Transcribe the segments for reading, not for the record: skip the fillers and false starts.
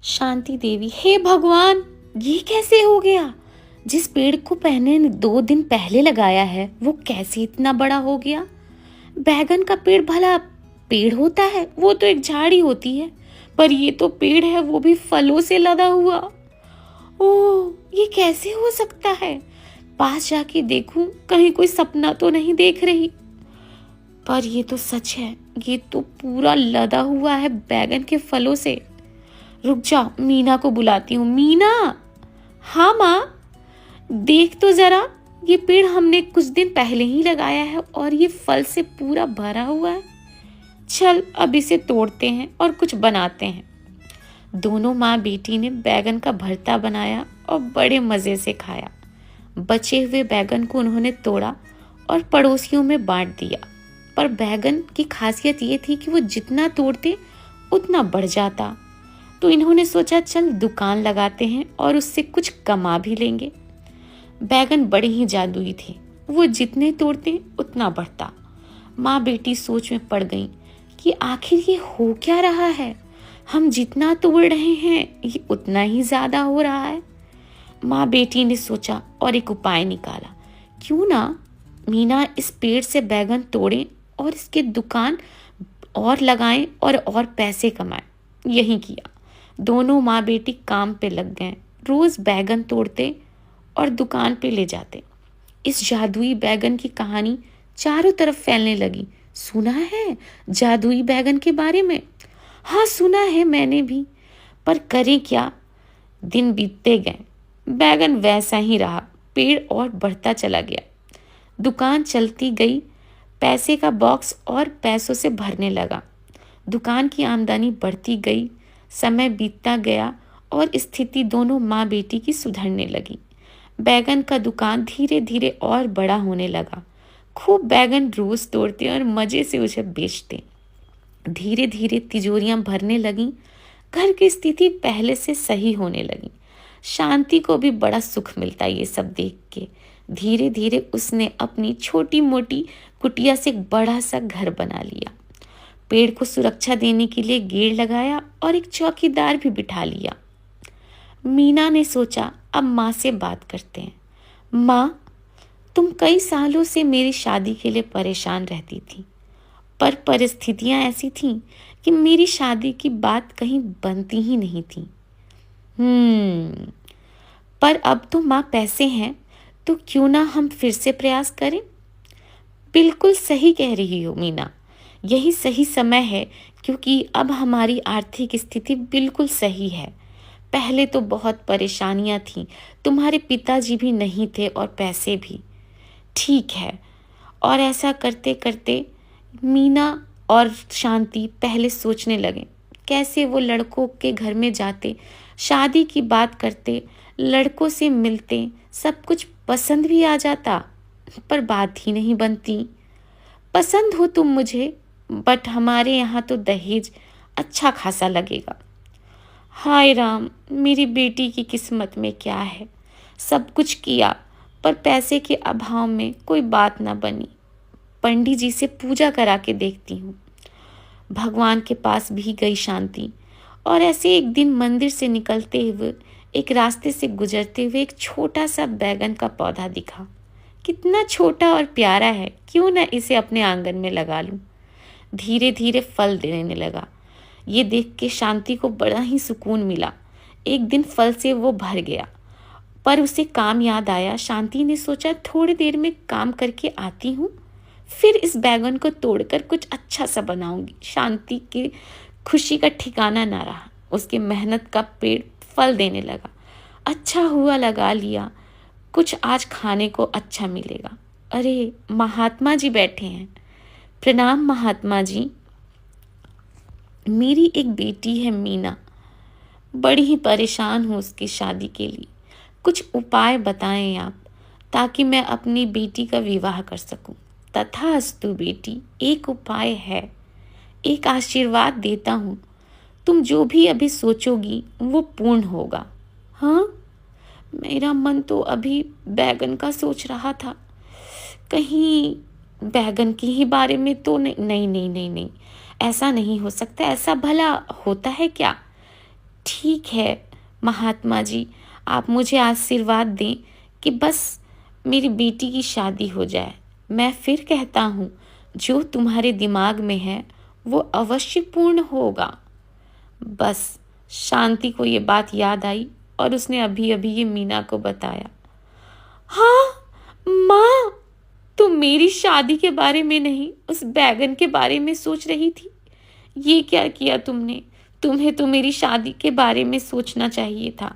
शांति देवी, हे भगवान, ये कैसे हो गया? जिस पेड़ को मैंने 2 दिन पहले लगाया है वो कैसे इतना बड़ा हो गया? बैगन का पेड़ भला पेड़ होता है? वो तो एक झाड़ी होती है, पर ये तो पेड़ है, वो भी फलों से लदा हुआ। ओह, ये कैसे हो सकता है? पास जाके देखूं कहीं कोई सपना तो नहीं देख रही। पर ये तो सच है, ये तो पूरा लदा हुआ है बैगन के फलों से। रुक जा, मीना को बुलाती हूँ। मीना। हाँ माँ, देख तो जरा, ये पेड़ हमने कुछ दिन पहले ही लगाया है और ये फल से पूरा भरा हुआ है। चल अब इसे तोड़ते हैं और कुछ बनाते हैं। दोनों माँ बेटी ने बैगन का भरता बनाया और बड़े मजे से खाया। बचे हुए बैगन को उन्होंने तोड़ा और पड़ोसियों में बांट दिया। पर बैगन की खासियत ये थी कि वो जितना तोड़ते उतना बढ़ जाता। तो इन्होंने सोचा चल दुकान लगाते हैं और उससे कुछ कमा भी लेंगे। बैगन बड़े ही जादुई थे, वो जितने तोड़ते उतना बढ़ता। माँ बेटी सोच में पड़ गईं कि आखिर ये हो क्या रहा है। हम जितना तोड़ रहे हैं ये उतना ही ज्यादा हो रहा है। माँ बेटी ने सोचा और एक उपाय निकाला। क्यों ना मीना इस पेड़ से बैगन तोड़ें और इसके दुकान और लगाएं और पैसे कमाएं। यही किया। दोनों माँ बेटी काम पे लग गए। रोज बैगन तोड़ते और दुकान पे ले जाते। इस जादुई बैगन की कहानी चारों तरफ फैलने लगी। सुना है जादुई बैगन के बारे में? हाँ सुना है मैंने भी, पर करें क्या। दिन बीतते गए, बैगन वैसा ही रहा, पेड़ और बढ़ता चला गया। दुकान चलती गई, पैसे का बॉक्स और पैसों से भरने लगा। दुकान की आमदनी बढ़ती गई, समय बीतता गया और स्थिति दोनों माँ बेटी की सुधरने लगी। बैगन का दुकान धीरे धीरे और बड़ा होने लगा। खूब बैगन रोज तोड़ते और मजे से उसे बेचते। धीरे धीरे तिजोरियां भरने लगीं। घर की स्थिति पहले से सही होने लगी। शांति को भी बड़ा सुख मिलता ये सब देख के। धीरे धीरे उसने अपनी छोटी मोटी कुटिया से एक बड़ा सा घर बना लिया। पेड़ को सुरक्षा देने के लिए गेट लगाया और एक चौकीदार भी बिठा लिया। मीना ने सोचा अब माँ से बात करते हैं। माँ, तुम कई सालों से मेरी शादी के लिए परेशान रहती थी, पर परिस्थितियां ऐसी थीं कि मेरी शादी की बात कहीं बनती ही नहीं थी। पर अब तो माँ पैसे हैं, तो क्यों ना हम फिर से प्रयास करें। बिल्कुल सही कह रही हो मीना, यही सही समय है, क्योंकि अब हमारी आर्थिक स्थिति बिल्कुल सही है। पहले तो बहुत परेशानियां थीं, तुम्हारे पिताजी भी नहीं थे और पैसे भी। ठीक है। और ऐसा करते करते मीना और शांति पहले सोचने लगे कैसे वो लड़कों के घर में जाते, शादी की बात करते, लड़कों से मिलते, सब कुछ पसंद भी आ जाता, पर बात ही नहीं बनती। पसंद हो तुम मुझे, बट हमारे यहाँ तो दहेज अच्छा खासा लगेगा। हाय राम, मेरी बेटी की किस्मत में क्या है। सब कुछ किया पर पैसे के अभाव में कोई बात ना बनी। पंडित जी से पूजा करा के देखती हूँ। भगवान के पास भी गई शांति, और ऐसे एक दिन मंदिर से निकलते हुए एक रास्ते से गुजरते हुए एक छोटा सा बैगन का पौधा दिखा। कितना छोटा और प्यारा है, क्यों ना इसे अपने आंगन में लगा लूं। धीरे धीरे फल देने लगा। ये देख के शांति को बड़ा ही सुकून मिला। एक दिन फल से वो भर गया, पर उसे काम याद आया। शांति ने सोचा थोड़ी देर में काम करके आती हूँ, फिर इस बैगन को तोड़कर कुछ अच्छा सा बनाऊंगी। शांति की खुशी का ठिकाना ना रहा। उसकी मेहनत का पेड़ फल देने लगा। अच्छा हुआ लगा लिया, कुछ आज खाने को अच्छा मिलेगा। अरे महात्मा जी बैठे हैं। प्रणाम महात्मा जी। मेरी एक बेटी है मीना, बड़ी ही परेशान हूँ उसकी शादी के लिए। कुछ उपाय बताएं आप, ताकि मैं अपनी बेटी का विवाह कर सकूं। तथास्तु बेटी, एक उपाय है, एक आशीर्वाद देता हूँ। तुम जो भी अभी सोचोगी वो पूर्ण होगा। हाँ, मेरा मन तो अभी बैगन का सोच रहा था। कहीं बैगन की ही बारे में तो नहीं, नहीं नहीं नहीं नहीं, ऐसा नहीं हो सकता। ऐसा भला होता है क्या? ठीक है महात्मा जी, आप मुझे आशीर्वाद दें कि बस मेरी बेटी की शादी हो जाए। मैं फिर कहता हूँ, जो तुम्हारे दिमाग में है वो अवश्य पूर्ण होगा। बस शांति को ये बात याद आई और उसने अभी अभी ये मीना को बताया। हाँ माँ, तुम मेरी शादी के बारे में नहीं, उस बैगन के बारे में सोच रही थी। ये क्या किया तुमने? तुम्हें तो मेरी शादी के बारे में सोचना चाहिए था।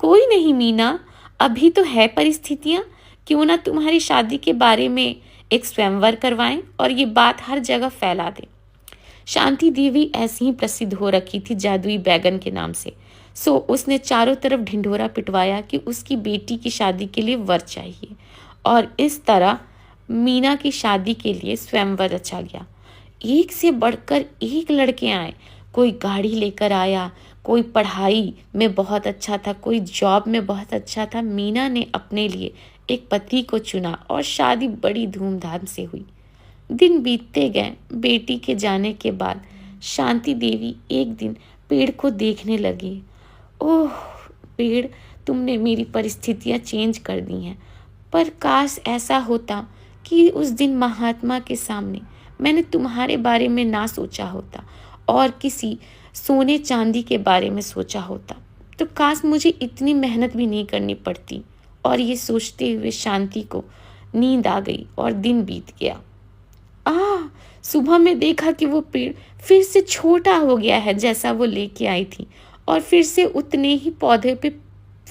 कोई नहीं मीना, अभी तो है परिस्थितियां, क्यों ना तुम्हारी शादी के बारे में एक स्वयंवर करवाएं और ये बात हर जगह फैला दें। शांति देवी ऐसी ही प्रसिद्ध हो रखी थी जादुई बैगन के नाम से। सो उसने चारों तरफ ढिंढोरा पिटवाया कि उसकी बेटी की शादी के लिए वर चाहिए, और इस तरह मीना की शादी के लिए स्वयंवर रचा गया। एक से बढ़कर एक लड़के आए। कोई गाड़ी लेकर आया, कोई पढ़ाई में बहुत अच्छा था, कोई जॉब में बहुत अच्छा था। मीना ने अपने लिए एक पति को चुना और शादी बड़ी धूमधाम से हुई। दिन बीतते गए। बेटी के जाने के बाद शांति देवी एक दिन पेड़ को देखने लगी। ओह पेड़, तुमने मेरी परिस्थितियां चेंज कर दी हैं, पर काश ऐसा होता कि उस दिन महात्मा के सामने मैंने तुम्हारे बारे में ना सोचा होता और किसी सोने चांदी के बारे में सोचा होता, तो काश मुझे इतनी मेहनत भी नहीं करनी पड़ती। और ये सोचते हुए शांति को नींद आ गई और दिन बीत गया। सुबह में देखा कि वो पेड़ फिर से छोटा हो गया है जैसा वो लेके आई थी, और फिर से उतने ही पौधे पे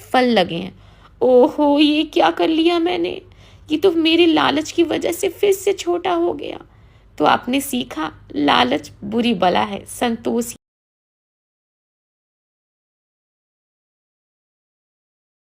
फल लगे हैं। ओहो, ये क्या कर लिया मैंने? ये तो मेरे लालच की वजह से फिर से छोटा हो गया। तो आपने सीखा, लालच बुरी बला है, संतोष